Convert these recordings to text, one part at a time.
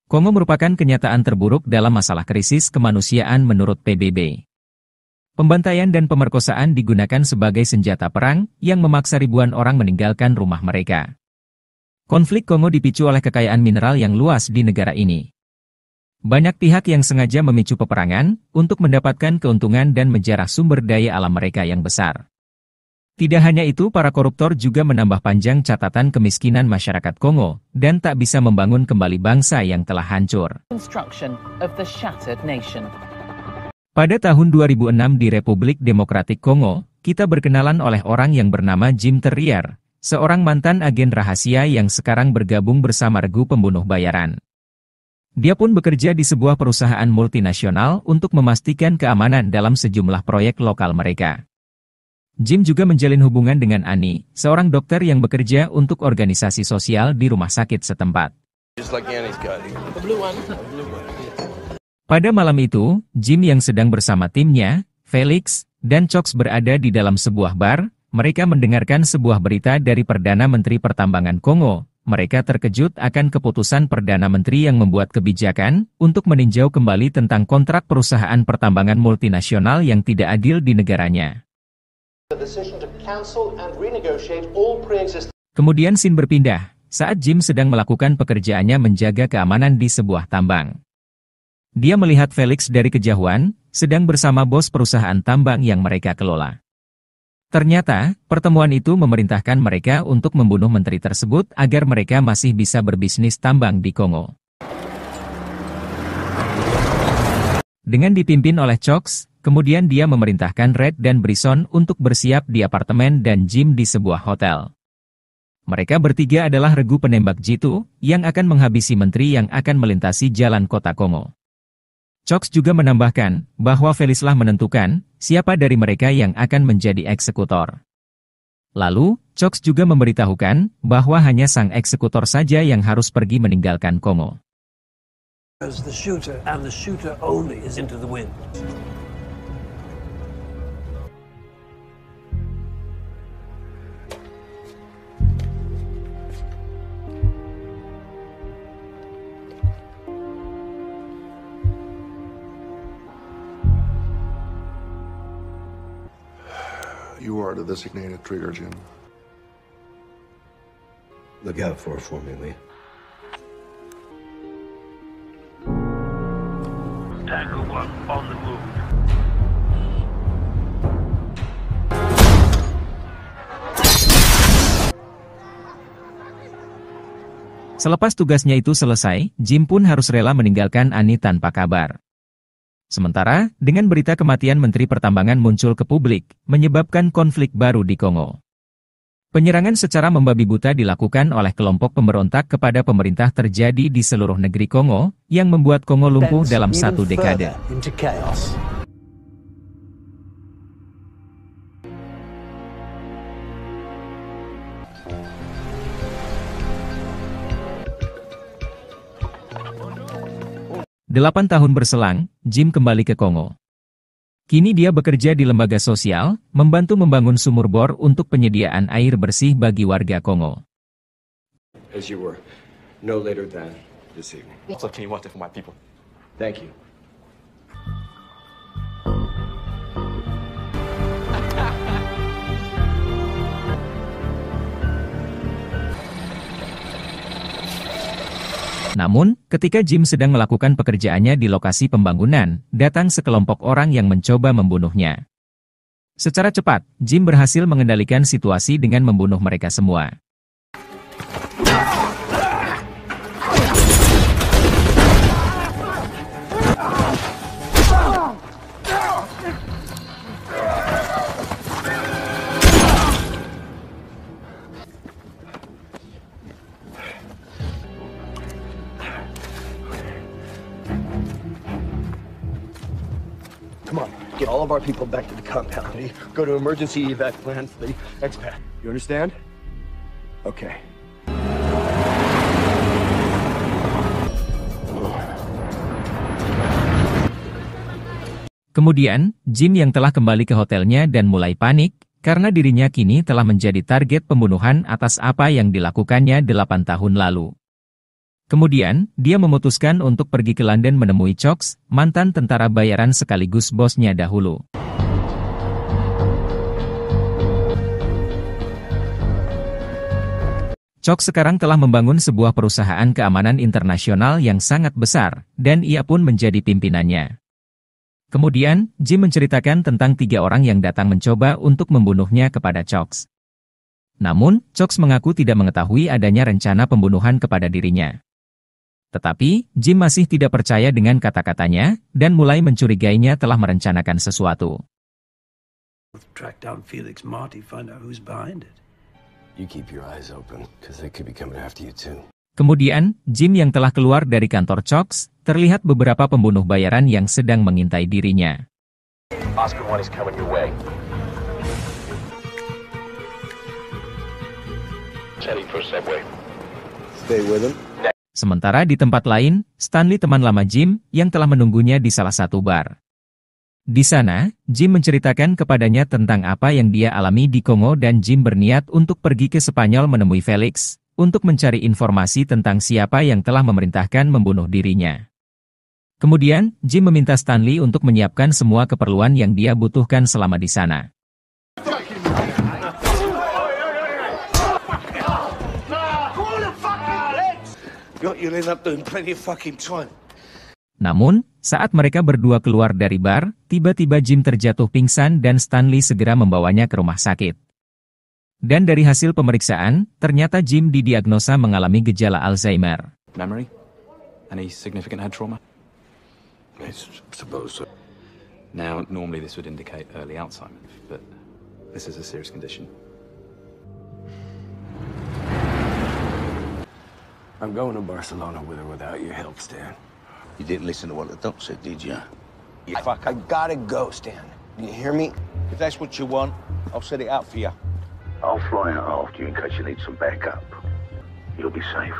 Kongo merupakan kenyataan terburuk dalam masalah krisis kemanusiaan menurut PBB. Pembantaian dan pemerkosaan digunakan sebagai senjata perang yang memaksa ribuan orang meninggalkan rumah mereka. Konflik Kongo dipicu oleh kekayaan mineral yang luas di negara ini. Banyak pihak yang sengaja memicu peperangan untuk mendapatkan keuntungan dan menjarah sumber daya alam mereka yang besar. Tidak hanya itu, para koruptor juga menambah panjang catatan kemiskinan masyarakat Kongo dan tak bisa membangun kembali bangsa yang telah hancur. Pada tahun 2006 di Republik Demokratik Kongo, kita berkenalan oleh orang yang bernama Jim Terrier, seorang mantan agen rahasia yang sekarang bergabung bersama regu pembunuh bayaran. Dia pun bekerja di sebuah perusahaan multinasional untuk memastikan keamanan dalam sejumlah proyek lokal mereka. Jim juga menjalin hubungan dengan Annie, seorang dokter yang bekerja untuk organisasi sosial di rumah sakit setempat. Pada malam itu, Jim yang sedang bersama timnya, Felix, dan Cox berada di dalam sebuah bar. Mereka mendengarkan sebuah berita dari Perdana Menteri Pertambangan Kongo. Mereka terkejut akan keputusan Perdana Menteri yang membuat kebijakan untuk meninjau kembali tentang kontrak perusahaan pertambangan multinasional yang tidak adil di negaranya. Kemudian scene berpindah, saat Jim sedang melakukan pekerjaannya menjaga keamanan di sebuah tambang. Dia melihat Felix dari kejauhan, sedang bersama bos perusahaan tambang yang mereka kelola. Ternyata, pertemuan itu memerintahkan mereka untuk membunuh menteri tersebut agar mereka masih bisa berbisnis tambang di Kongo. Dengan dipimpin oleh Cox, kemudian dia memerintahkan Red dan Brisson untuk bersiap di apartemen dan Jim di sebuah hotel. Mereka bertiga adalah regu penembak jitu, yang akan menghabisi menteri yang akan melintasi jalan kota Kongo. Cox juga menambahkan, bahwa Felixlah menentukan, siapa dari mereka yang akan menjadi eksekutor. Lalu, Cox juga memberitahukan, bahwa hanya sang eksekutor saja yang harus pergi meninggalkan Kongo. The shooter and the shooter only is into the wind. You are the designated trigger, Jim. Look out for me, Lee. Tango 1 on the move. Selepas tugasnya itu selesai, Jim pun harus rela meninggalkan Annie tanpa kabar. Sementara, dengan berita kematian Menteri Pertambangan muncul ke publik, menyebabkan konflik baru di Kongo. Penyerangan secara membabi buta dilakukan oleh kelompok pemberontak kepada pemerintah terjadi di seluruh negeri Kongo, yang membuat Kongo lumpuh dalam satu dekade. Delapan tahun berselang, Jim kembali ke Kongo. Kini dia bekerja di lembaga sosial, membantu membangun sumur bor untuk penyediaan air bersih bagi warga Kongo. As you were, no later than this evening. So can you want it for my people? Thank you. Namun, ketika Jim sedang melakukan pekerjaannya di lokasi pembangunan, datang sekelompok orang yang mencoba membunuhnya. Secara cepat, Jim berhasil mengendalikan situasi dengan membunuh mereka semua. Come on, get all of our people back to the compound. Go to emergency evac plan for the expat. You understand? Okay. Kemudian, Jim yang telah kembali ke hotelnya dan mulai panik, karena dirinya kini telah menjadi target pembunuhan atas apa yang dilakukannya 8 tahun lalu. Kemudian, dia memutuskan untuk pergi ke London menemui Chox, mantan tentara bayaran sekaligus bosnya dahulu. Chox sekarang telah membangun sebuah perusahaan keamanan internasional yang sangat besar, dan ia pun menjadi pimpinannya. Kemudian, Jim menceritakan tentang 3 orang yang datang mencoba untuk membunuhnya kepada Chox. Namun, Chox mengaku tidak mengetahui adanya rencana pembunuhan kepada dirinya. Tetapi, Jim masih tidak percaya dengan kata-katanya, dan mulai mencurigainya telah merencanakan sesuatu. Track down Felix Marty, find out who's behind it. You keep your eyes open, because they could be coming after you too. Kemudian, Jim yang telah keluar dari kantor Chox, terlihat beberapa pembunuh bayaran yang sedang mengintai dirinya. Oscar 1 is coming your way. Heading for subway. Stay with him. Sementara di tempat lain, Stanley teman lama Jim, yang telah menunggunya di salah satu bar. Di sana, Jim menceritakan kepadanya tentang apa yang dia alami di Kongo dan Jim berniat untuk pergi ke Spanyol menemui Felix, untuk mencari informasi tentang siapa yang telah memerintahkan membunuh dirinya. Kemudian, Jim meminta Stanley untuk menyiapkan semua keperluan yang dia butuhkan selama di sana. You'll end up doing plenty of fucking time. Namun, saat mereka berdua keluar dari bar, tiba-tiba Jim terjatuh pingsan dan Stanley segera membawanya ke rumah sakit. Dan dari hasil pemeriksaan, ternyata Jim didiagnosa mengalami gejala Alzheimer. Memory? Any significant head trauma? I suppose so. Now, normally this would indicate early Alzheimer's, but this is a serious condition. I'm going to Barcelona with or without your help, Stan. You didn't listen to what the doc said, did you? You fuck. I gotta go, Stan. You hear me? If that's what you want, I'll set it out for you. I'll fly out after you in case you need some backup. You'll be safe.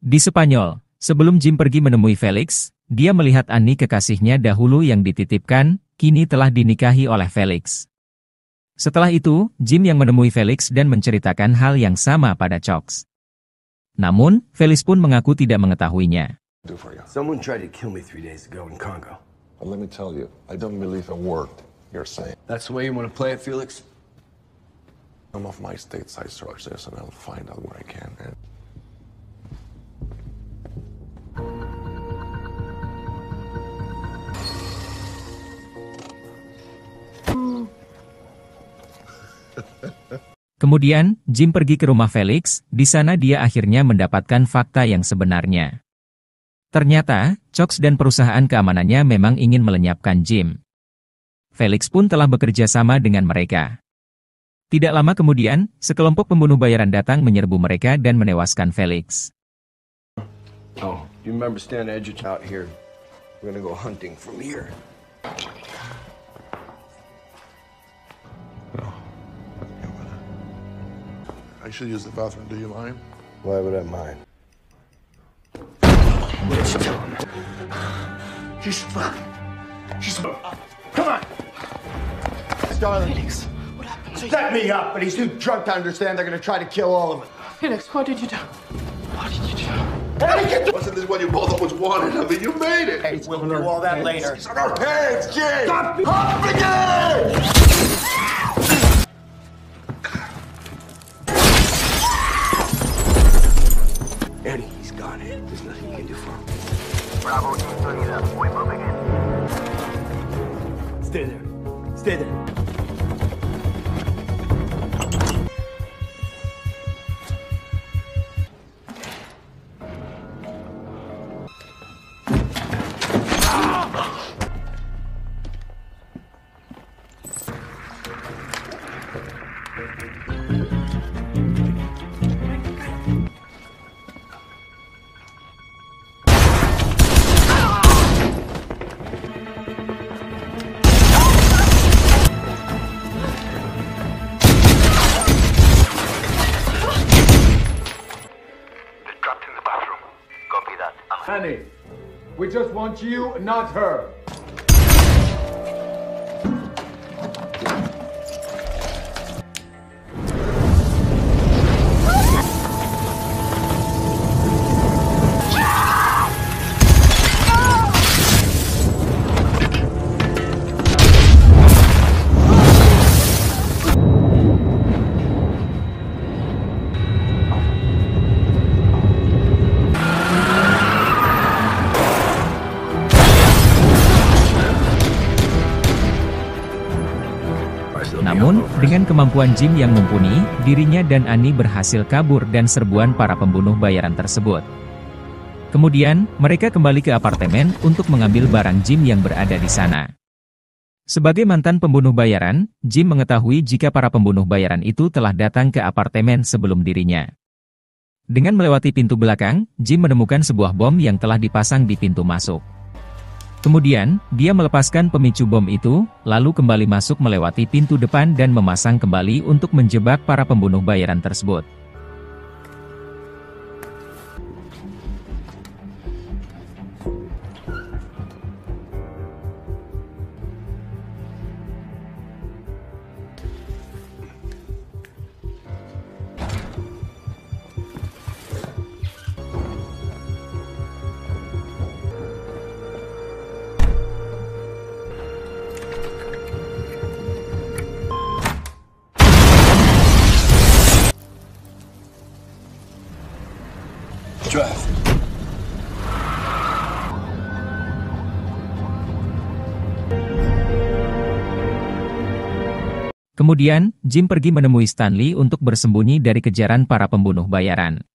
Di Spanyol, sebelum Jim pergi menemui Felix, dia melihat Annie kekasihnya dahulu yang dititipkan, kini telah dinikahi oleh Felix. Setelah itu, Jim yang menemui Felix dan menceritakan hal yang sama pada Chox. Namun, Felix pun mengaku tidak mengetahuinya. Someone tried to kill me 3 days ago in Congo. Well, let me tell you, I don't believe a word you're saying. That's the way you want to play it, Felix? Some of my stateside sources, and I'll find out where I can. Kemudian, Jim pergi ke rumah Felix, di sana dia akhirnya mendapatkan fakta yang sebenarnya. Ternyata, Chox dan perusahaan keamanannya memang ingin melenyapkan Jim. Felix pun telah bekerja sama dengan mereka. Tidak lama kemudian, sekelompok pembunuh bayaran datang menyerbu mereka dan menewaskan Felix. Oh, you remember Stan Edgerton out here? We're gonna go hunting from here. I should use the bathroom, do you mind? Why would I mind? What did you tell him? She's fine. She's fine. Come on! Darling, Felix, what happened? set me up, but he's too drunk to understand they're gonna try to kill all of us. Felix, what did you do? What did you do? Wasn't this what you both always wanted? I mean, you made it. Hey, we'll do all that later. It's on our heads, Jay! Stop again! Eddie, he's gone. There's nothing you can do for him. Bravo, team 30, we're moving in. Stay there. Stay there. We just want you, not her. Namun, dengan kemampuan Jim yang mumpuni, dirinya dan Annie berhasil kabur dan serbuan para pembunuh bayaran tersebut. Kemudian, mereka kembali ke apartemen untuk mengambil barang Jim yang berada di sana. Sebagai mantan pembunuh bayaran, Jim mengetahui jika para pembunuh bayaran itu telah datang ke apartemen sebelum dirinya. Dengan melewati pintu belakang, Jim menemukan sebuah bom yang telah dipasang di pintu masuk. Kemudian, dia melepaskan pemicu bom itu, lalu kembali masuk melewati pintu depan dan memasang kembali untuk menjebak para pembunuh bayaran tersebut. Drive. Kemudian, Jim pergi menemui Stanley untuk bersembunyi dari kejaran para pembunuh bayaran.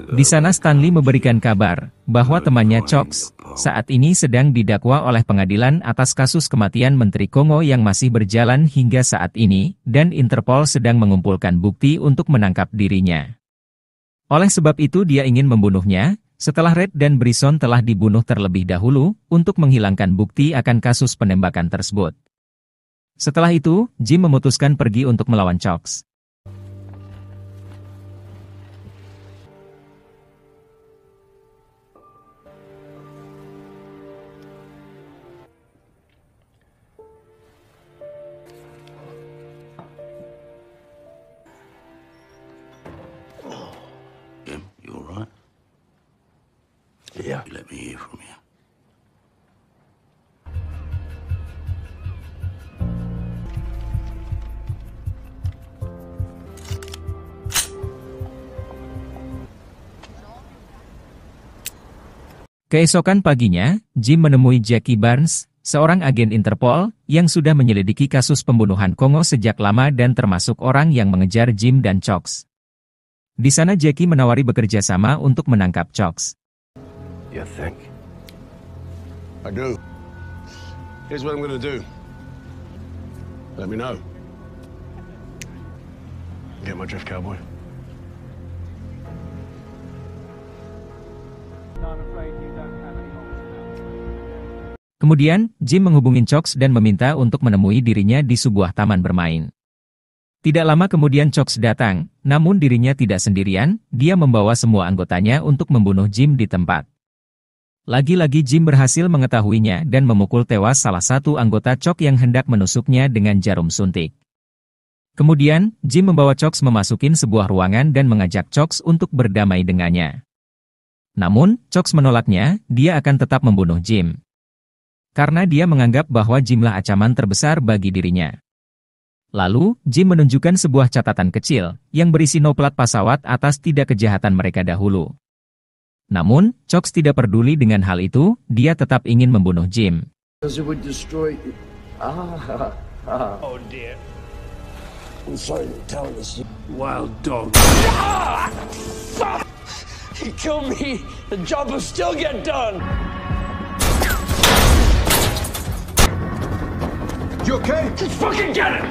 Di sana Stanley memberikan kabar bahwa temannya Chox saat ini sedang didakwa oleh pengadilan atas kasus kematian Menteri Kongo yang masih berjalan hingga saat ini, dan Interpol sedang mengumpulkan bukti untuk menangkap dirinya. Oleh sebab itu dia ingin membunuhnya, setelah Red dan Brisson telah dibunuh terlebih dahulu, untuk menghilangkan bukti akan kasus penembakan tersebut. Setelah itu, Jim memutuskan pergi untuk melawan Chox. Yeah. Let me hear from you. Keesokan paginya, Jim menemui Jackie Barnes, seorang agen Interpol, yang sudah menyelidiki kasus pembunuhan Kongo sejak lama dan termasuk orang yang mengejar Jim dan Chox. Di sana Jackie menawari bekerja sama untuk menangkap Chox. You think? I do. Here's what I'm gonna do. Let me know. Get my drift, cowboy? Kemudian, Jim menghubungi Chox dan meminta untuk menemui dirinya di sebuah taman bermain. Tidak lama kemudian Chox datang, namun dirinya tidak sendirian, dia membawa semua anggotanya untuk membunuh Jim di tempat. Lagi-lagi Jim berhasil mengetahuinya dan memukul tewas salah satu anggota Chox yang hendak menusuknya dengan jarum suntik. Kemudian, Jim membawa Chox memasukin sebuah ruangan dan mengajak Chox untuk berdamai dengannya. Namun, Chox menolaknya, dia akan tetap membunuh Jim. Karena dia menganggap bahwa Jimlah ancaman terbesar bagi dirinya. Lalu, Jim menunjukkan sebuah catatan kecil, yang berisi plat pesawat atas tidak kejahatan mereka dahulu. Namun, Chox tidak peduli dengan hal itu, dia tetap ingin membunuh Jim. Oh dear. I'm sorry to tell this, you wild dog. He killed me. The job will still get done. You okay? Just fucking get it.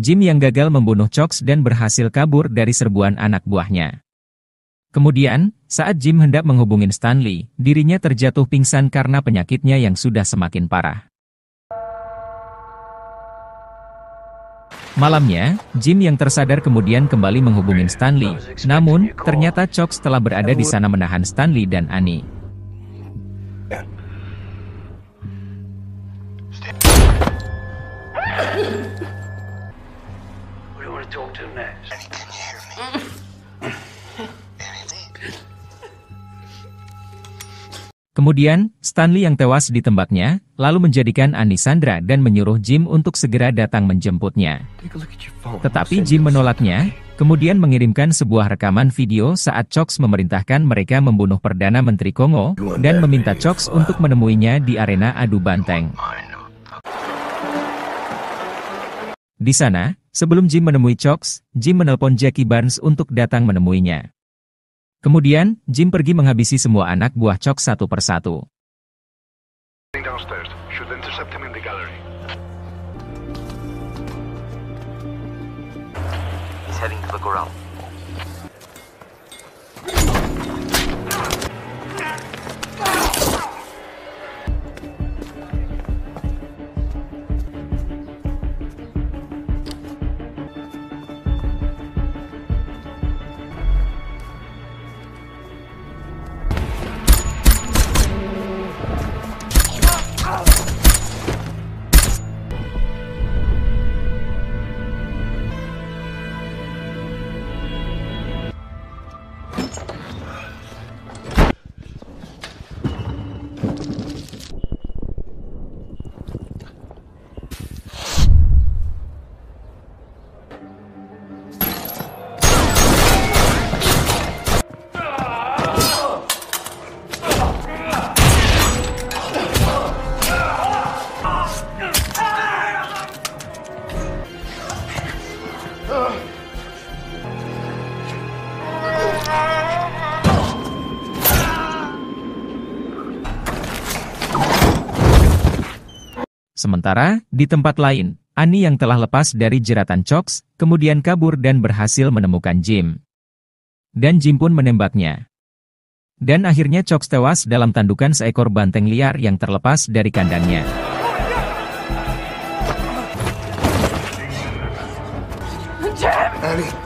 Jim yang gagal membunuh Chox dan berhasil kabur dari serbuan anak buahnya. Kemudian, saat Jim hendak menghubungin Stanley, dirinya terjatuh pingsan karena penyakitnya yang sudah semakin parah. Malamnya, Jim yang tersadar kemudian kembali menghubungin Stanley, namun, ternyata Chox telah berada di sana menahan Stanley dan Annie. Kemudian, Stanley yang tewas ditembaknya, lalu menjadikan Annie sandra dan menyuruh Jim untuk segera datang menjemputnya. Tetapi Jim menolaknya, kemudian mengirimkan sebuah rekaman video saat Chox memerintahkan mereka membunuh Perdana Menteri Kongo, dan meminta Chox untuk menemuinya di arena adu banteng. Di sana, sebelum Jim menemui Chox, Jim menelpon Jackie Barnes untuk datang menemuinya. Kemudian, Jim pergi menghabisi semua anak buah Chox satu persatu. Sementara, di tempat lain, Annie yang telah lepas dari jeratan Chox, kemudian kabur dan berhasil menemukan Jim. Dan Jim pun menembaknya. Dan akhirnya Chox tewas dalam tandukan seekor banteng liar yang terlepas dari kandangnya. Annie.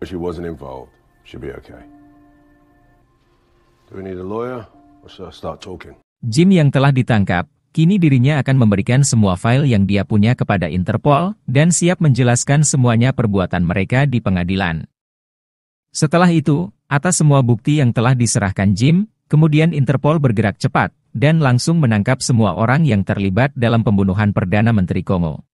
She wasn't involved. She'll be okay. Do we need a lawyer, or should I start talking? Jim yang telah ditangkap, kini dirinya akan memberikan semua file yang dia punya kepada Interpol, dan siap menjelaskan semuanya perbuatan mereka di pengadilan. Setelah itu, atas semua bukti yang telah diserahkan Jim, kemudian Interpol bergerak cepat, dan langsung menangkap semua orang yang terlibat dalam pembunuhan Perdana Menteri Kongo.